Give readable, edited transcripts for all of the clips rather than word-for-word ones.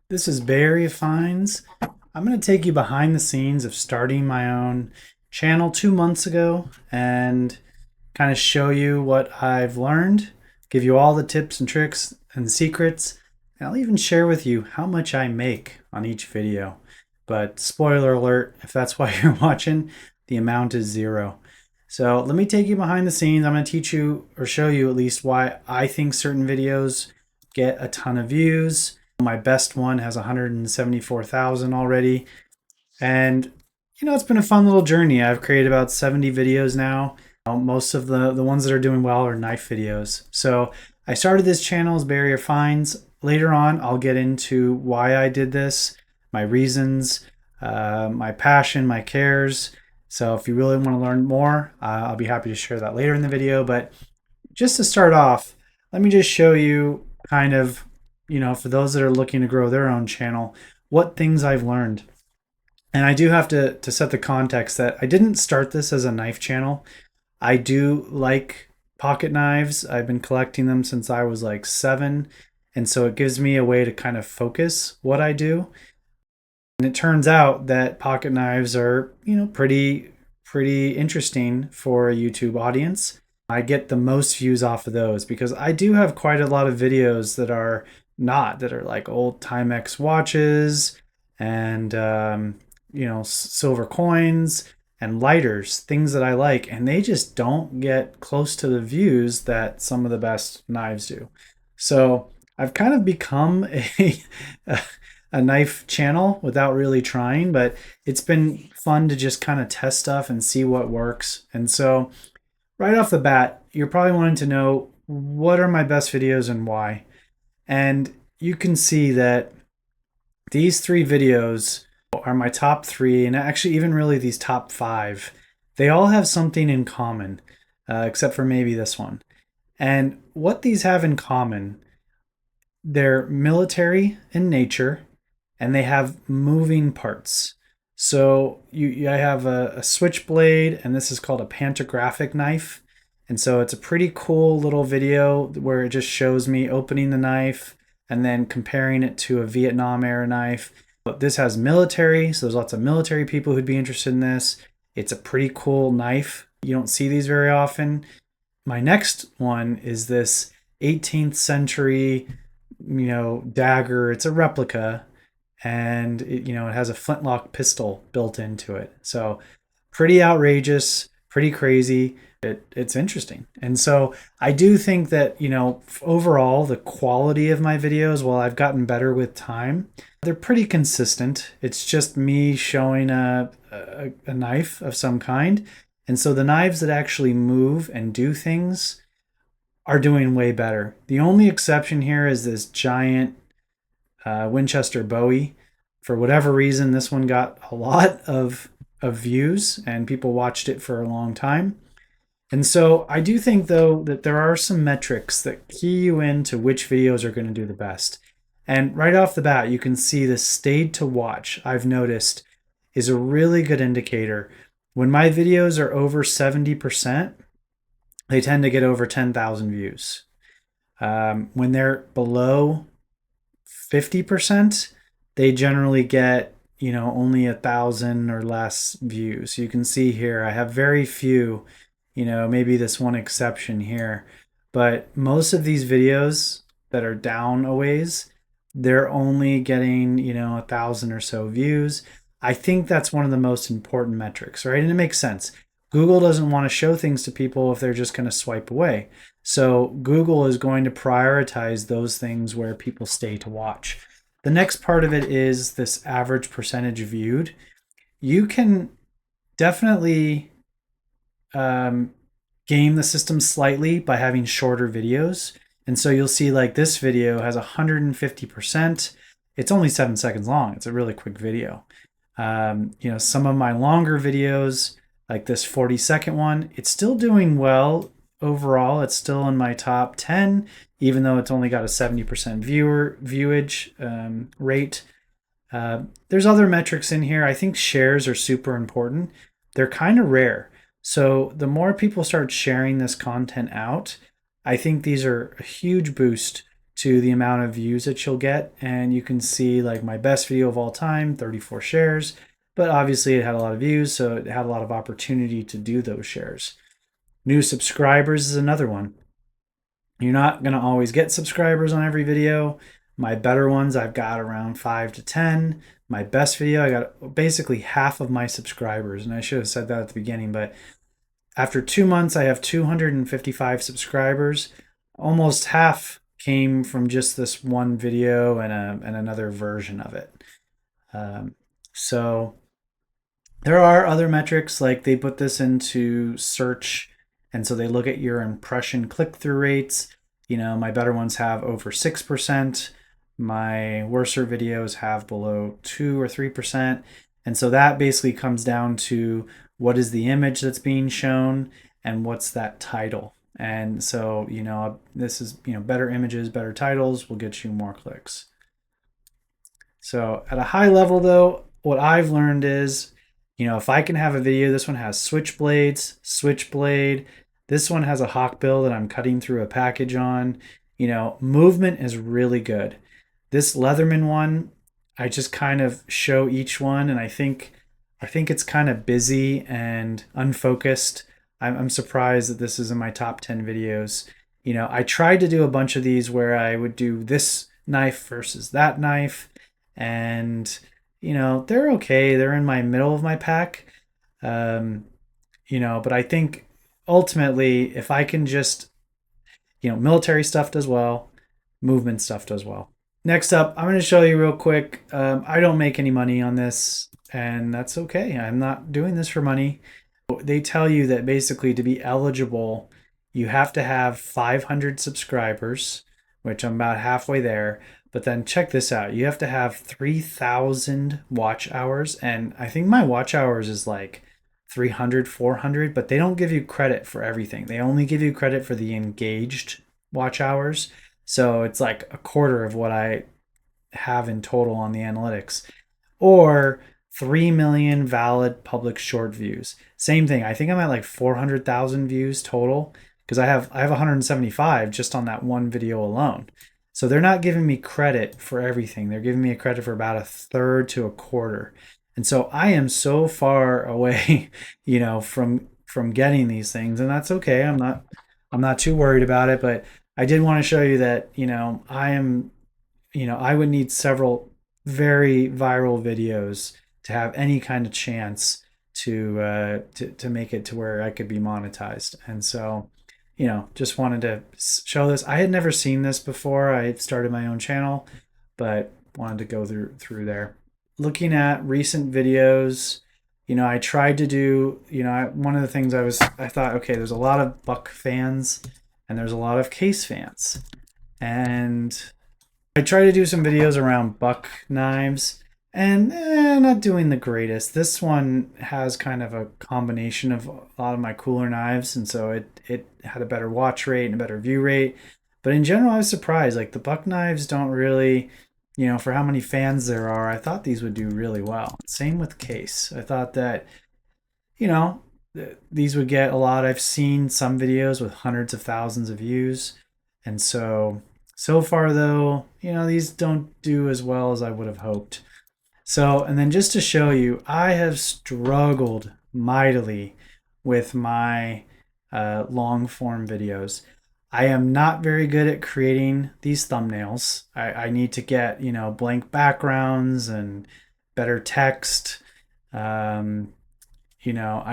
This is Bay Area Finds. I'm going to take you behind the scenes of starting my own channel 2 months ago and kind of show you what I've learned, give you all the tips and tricks and secrets, and I'll even share with you how much I make on each video. But spoiler alert, if that's why you're watching, the amount is zero. So let me take you behind the scenes. I'm going to teach you or show you at least why I think certain videos get a ton of views. My best one has 174,000 already. And, it's been a fun little journey. I've created about 70 videos now. Most of the ones that are doing well are knife videos. So I started this channel as Barrier Finds. Later on, I'll get into why I did this, my reasons, my passion, my cares. So if you really want to learn more, I'll be happy to share that later in the video. But just to start off, let me just show you kind of, for those that are looking to grow their own channel, what things I've learned. And I do have to set the context that I didn't start this as a knife channel. I do like pocket knives. I've been collecting them since I was like 7. And so it gives me a way to kind of focus what I do. And it turns out that pocket knives are, pretty interesting for a YouTube audience. I get the most views off of those because I do have quite a lot of videos that are not, that are like old Timex watches and, silver coins and lighters, things that I like, and they just don't get close to the views that some of the best knives do. So I've kind of become a knife channel without really trying, but it's been fun to just kind of test stuff and see what works. And so right off the bat, you're probably wanting to know what are my best videos and why. And you can see that these 3 videos are my top 3, and actually even really these top 5. They all have something in common, except for maybe this one. And what these have in common, they're military in nature, and they have moving parts. So I have a switchblade, and this is called a pantographic knife. And so it's a pretty cool little video where it just shows me opening the knife and then comparing it to a Vietnam era knife. But this has military, so there's lots of military people who'd be interested in this. It's a pretty cool knife. You don't see these very often. My next one is this 18th century, dagger. It's a replica, and it has a flintlock pistol built into it. So pretty outrageous, pretty crazy. It's interesting. And so I do think that, overall, the quality of my videos, while I've gotten better with time, they're pretty consistent. It's just me showing a knife of some kind. And so the knives that actually move and do things are doing way better. The only exception here is this giant Winchester Bowie. For whatever reason, this one got a lot of views and people watched it for a long time. And so I do think, though, that there are some metrics that key you into which videos are going to do the best. And right off the bat, you can see the stayed to watch, I've noticed, is a really good indicator. When my videos are over 70%, they tend to get over 10,000 views. When they're below 50%, they generally get, only 1,000 or less views. You can see here, I have very few, maybe this one exception here, but most of these videos that are down a ways, they're only getting, 1,000 or so views. I think that's one of the most important metrics, right? And it makes sense. Google doesn't want to show things to people if they're just going to swipe away. So Google is going to prioritize those things where people stay to watch. The next part of it is this average percentage viewed. You can definitely game the system slightly by having shorter videos. And so you'll see like this video has 150%. It's only 7 seconds long. It's a really quick video. Some of my longer videos, like this 40-second one, it's still doing well overall. It's still in my top 10, even though it's only got a 70% viewage rate. There's other metrics in here. I think shares are super important. They're kind of rare. So the more people start sharing this content out, I think these are a huge boost to the amount of views that you'll get. And you can see like my best video of all time, 34 shares, but obviously it had a lot of views, so it had a lot of opportunity to do those shares. New subscribers is another one. You're not going to always get subscribers on every video. My better ones, I've got around 5 to 10. My best video, I got basically half of my subscribers. And I should have said that at the beginning, but after 2 months, I have 255 subscribers. Almost half came from just this one video and another version of it. So there are other metrics, like they put this into search, and so they look at your impression click-through rates. My better ones have over 6%. My worser videos have below 2 or 3%. And so that basically comes down to what is the image that's being shown and what's that title. And so, this is, better images, better titles will get you more clicks. So at a high level though, what I've learned is, if I can have a video, this one has switchblade, this one has a hawkbill that I'm cutting through a package on, movement is really good. This Leatherman one, I just kind of show each one, and I think it's kind of busy and unfocused. I'm surprised that this is in my top 10 videos. I tried to do a bunch of these where I would do this knife versus that knife, and they're okay. They're in my middle of my pack. But I think ultimately, if I can just, military stuff does well, movement stuff does well. Next up, I'm going to show you real quick. I don't make any money on this, and that's okay. I'm not doing this for money. They tell you that basically to be eligible, you have to have 500 subscribers, which I'm about halfway there. But then check this out. You have to have 3,000 watch hours. And I think my watch hours is like 300, 400, but they don't give you credit for everything. They only give you credit for the engaged watch hours. So it's like a quarter of what I have in total on the analytics. Or 3 million valid public short views. Same thing. I think I'm at like 400,000 views total because I have 175 just on that one video alone. So they're not giving me credit for everything. They're giving me a credit for about a third to a quarter. And so I am so far away, from getting these things, and that's okay. I'm not too worried about it, but I did want to show you that, I would need several very viral videos to have any kind of chance to make it to where I could be monetized. And so, just wanted to show this. I had never seen this before. I started my own channel, but wanted to go through there. Looking at recent videos, I tried to do, one of the things I thought, okay, there's a lot of Buck fans and there's a lot of Case fans. And I tried to do some videos around Buck knives, and not doing the greatest. This one has kind of a combination of a lot of my cooler knives, and so it had a better watch rate and a better view rate. But in general, I was surprised. Like the Buck knives don't really, for how many fans there are, I thought these would do really well. Same with Case. I thought that, these would get a lot. I've seen some videos with hundreds of thousands of views. And so far though, these don't do as well as I would have hoped. So, and then just to show you, I have struggled mightily with my long form videos. I am not very good at creating these thumbnails. I need to get, blank backgrounds and better text. I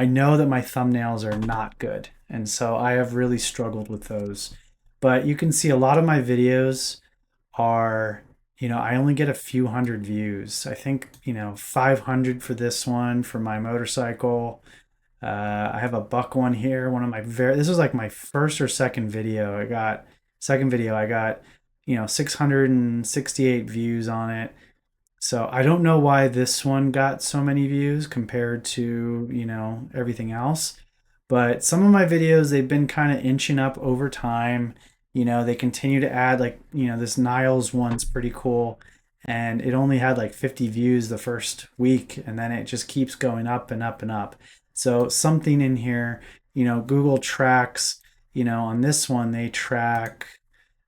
know that my thumbnails are not good. And so I have really struggled with those. But you can see a lot of my videos are, I only get a few hundred views. I think, 500 for this one for my motorcycle. I have a Buck one here. This was like my first or second video. I got 668 views on it. So I don't know why this one got so many views compared to, everything else. But some of my videos, they've been kind of inching up over time. They continue to add, like, this Niles one's pretty cool. And it only had like 50 views the first week, and then it just keeps going up and up and up. So something in here, Google tracks, on this one, they track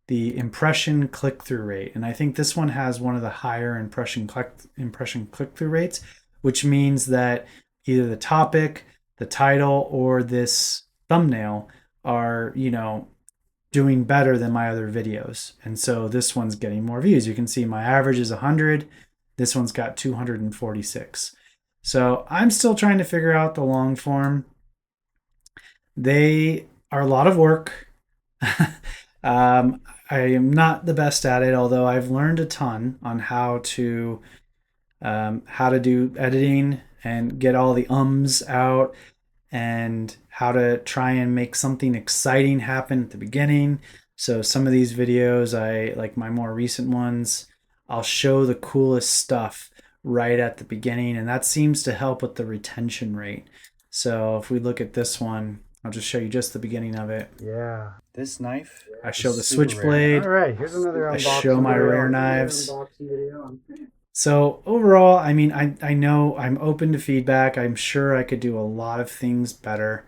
the impression click-through rate. And I think this one has one of the higher impression click-through rates, which means that either the topic, the title, or this thumbnail are, doing better than my other videos. And so this one's getting more views. You can see my average is 100. This one's got 246. So I'm still trying to figure out the long form. They are a lot of work. I am not the best at it, although I've learned a ton on how to do editing and get all the ums out, and how to try and make something exciting happen at the beginning. So some of these videos, I like my more recent ones, I'll show the coolest stuff right at the beginning, and that seems to help with the retention rate. So if we look at this one, I'll just show you just the beginning of it. Yeah. This knife, I show the switchblade. All right, here's another I unboxing show my video. rare knives. So overall, I mean, I know I'm open to feedback. I'm sure I could do a lot of things better,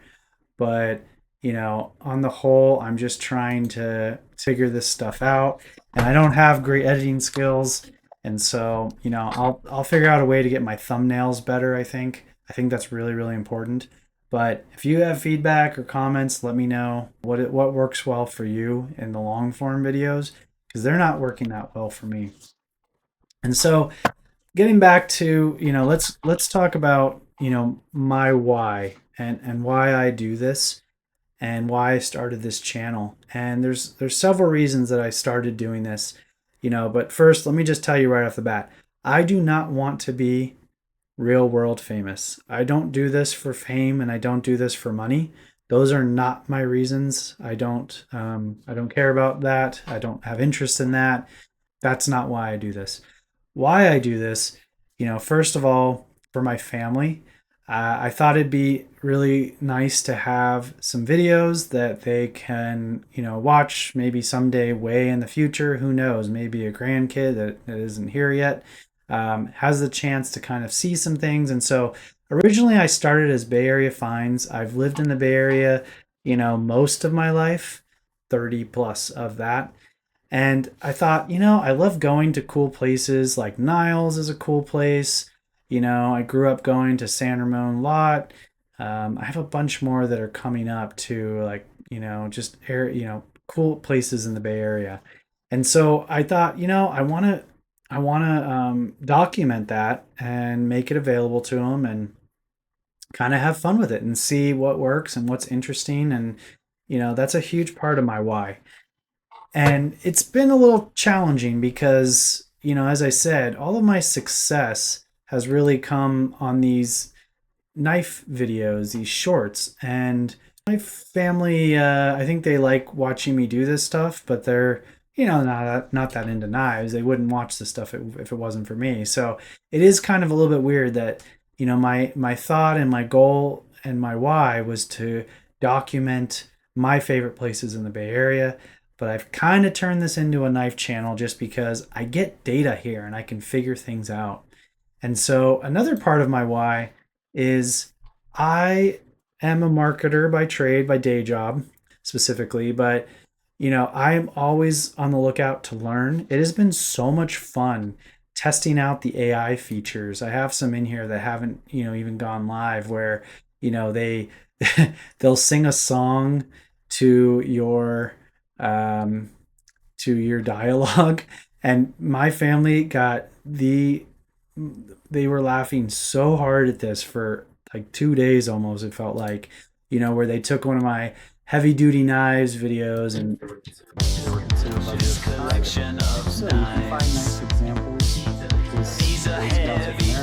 but on the whole, I'm just trying to figure this stuff out, and I don't have great editing skills. And so, I'll figure out a way to get my thumbnails better. I think that's really, really important. But if you have feedback or comments, let me know what works well for you in the long form videos, because they're not working that well for me. And so, getting back to, let's talk about, my why and why I do this and why I started this channel. And there's several reasons that I started doing this, but first, let me just tell you right off the bat, I do not want to be real world famous. I don't do this for fame, and I don't do this for money. Those are not my reasons. I don't care about that. I don't have interest in that. That's not why I do this. Why I do this, first of all, for my family. I thought it'd be really nice to have some videos that they can, watch maybe someday way in the future. Who knows? Maybe a grandkid that isn't here yet has the chance to kind of see some things. And so originally I started as Bay Area Finds. I've lived in the Bay Area, most of my life, 30 plus of that. And I thought, I love going to cool places. Like Niles is a cool place. I grew up going to San Ramon Lot. I have a bunch more that are coming up to, like, just cool places in the Bay Area. And so I thought, I want to document that and make it available to them, and kind of have fun with it and see what works and what's interesting. And, that's a huge part of my why. And it's been a little challenging because, as I said, all of my success has really come on these knife videos, these shorts. And my family, I think they like watching me do this stuff, but they're, not that into knives. They wouldn't watch this stuff if it wasn't for me. So it is kind of a little bit weird that, my thought and my goal and my why was to document my favorite places in the Bay Area. But I've kind of turned this into a knife channel just because I get data here and I can figure things out. And so another part of my why is I am a marketer by trade, by day job specifically, but I'm always on the lookout to learn. It has been so much fun testing out the AI features. I have some in here that haven't, even gone live, where, they they'll sing a song to your dialogue, and my family they were laughing so hard at this for like 2 days almost, it felt like, where they took one of my heavy duty knives videos and just collection of knives.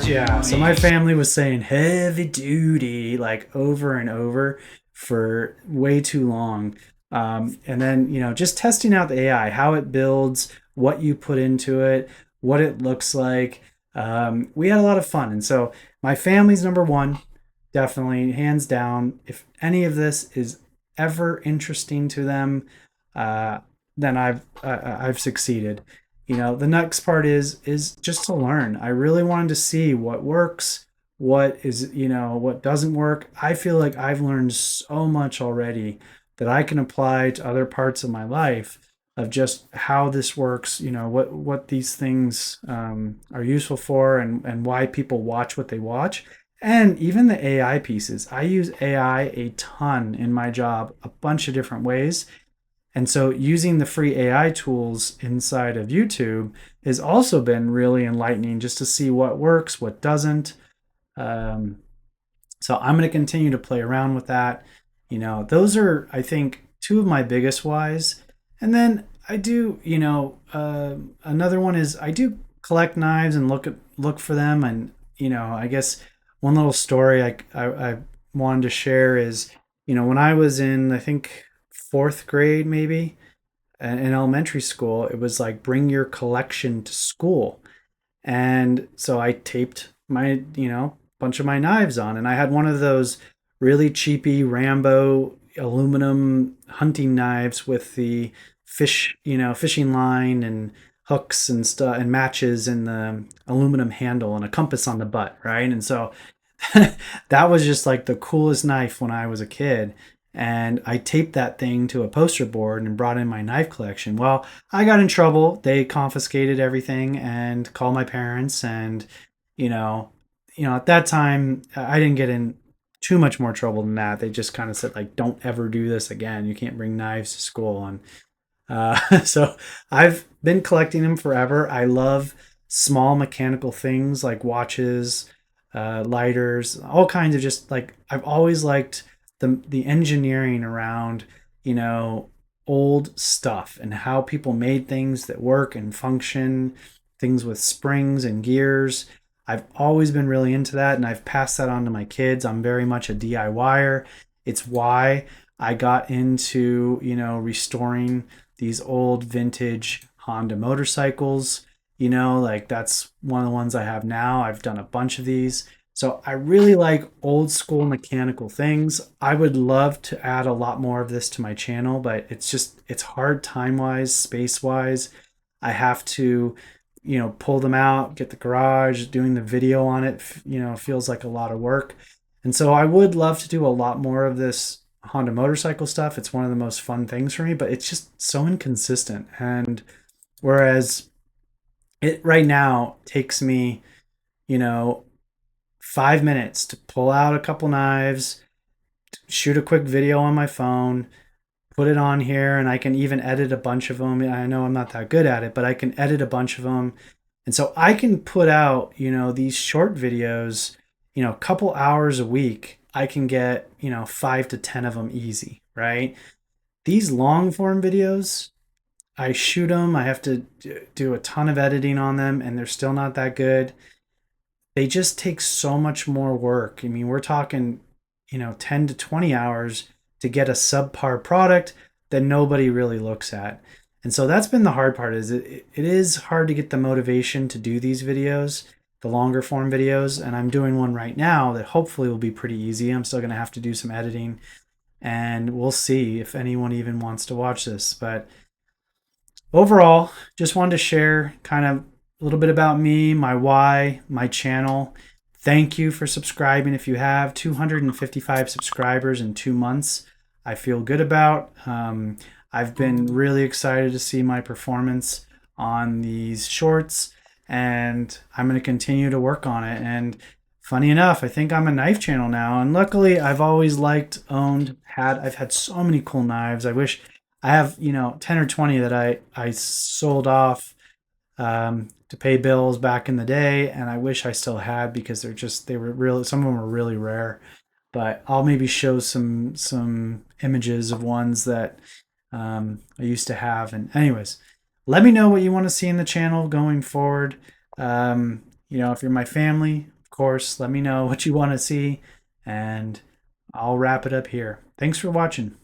Yeah, so my family was saying heavy duty like over and over for way too long. And then, just testing out the AI, how it builds, what you put into it, what it looks like. We had a lot of fun. And so my family's number one, definitely, hands down. If any of this is ever interesting to them, then I've succeeded. The next part is just to learn. I really wanted to see what works, what doesn't work. I feel like I've learned so much already that I can apply to other parts of my life of just how this works, what these things are useful for, and why people watch what they watch. And even the AI pieces. I use AI a ton in my job, a bunch of different ways. And so using the free AI tools inside of YouTube has also been really enlightening just to see what works, what doesn't. Um, so I'm going to continue to play around with that. Those are, I think, two of my biggest whys. And then I do, another one is I do collect knives and look for them. And I guess one little story I wanted to share is, when I was in, I think, fourth grade, maybe in elementary school, it was like bring your collection to school. And so I taped my, bunch of my knives on. And I had one of those really cheapy Rambo aluminum hunting knives with the fishing line and hooks and stuff and matches and the aluminum handle and a compass on the butt, right? And so that was just like the coolest knife when I was a kid. And I taped that thing to a poster board and brought in my knife collection. Well, I got in trouble. They confiscated everything and called my parents. And, you know, at that time, I didn't get in too much more trouble than that. They just kind of said, like, don't ever do this again. You can't bring knives to school. And so I've been collecting them forever. I love small mechanical things like watches, lighters, all kinds of just like I've always liked the engineering around you know old stuff and how people made things that work and function, things with springs and gears. I've always been really into that, and I've passed that on to my kids. I'm very much a DIYer. It's why I got into restoring these old vintage Honda motorcycles. Like that's one of the ones I have now. I've done a bunch of these. So I really like old school mechanical things. I would love to add a lot more of this to my channel, but it's hard time wise, space wise. I have to, pull them out, get the garage, doing the video on it, feels like a lot of work. And so I would love to do a lot more of this Honda motorcycle stuff. It's one of the most fun things for me, but it's just so inconsistent. And whereas it right now takes me, you know, 5 minutes to pull out a couple knives, shoot a quick video on my phone, put it on here, and I can even edit a bunch of them. I know I'm not that good at it, but I can edit a bunch of them. And so I can put out, these short videos, a couple hours a week. I can get, 5 to 10 of them easy, right? These long form videos, I shoot them, I have to do a ton of editing on them, and they're still not that good. They just take so much more work. I mean, we're talking, 10 to 20 hours to get a subpar product that nobody really looks at. And so that's been the hard part is it is hard to get the motivation to do these videos, the longer form videos. And I'm doing one right now that hopefully will be pretty easy. I'm still going to have to do some editing, and we'll see if anyone even wants to watch this. But overall, just wanted to share kind of a little bit about me, my why, my channel. Thank you for subscribing. If you have 255 subscribers in 2 months, I feel good about. I've been really excited to see my performance on these shorts, and I'm going to continue to work on it. And funny enough, I think I'm a knife channel now. And luckily, I've always I've had so many cool knives. I wish I have, 10 or 20 that I sold off to pay bills back in the day, and I wish I still had because they were really, some of them were really rare. But I'll maybe show some images of ones that I used to have. And anyways, let me know what you want to see in the channel going forward. If you're my family, of course, let me know what you want to see, and I'll wrap it up here. Thanks for watching.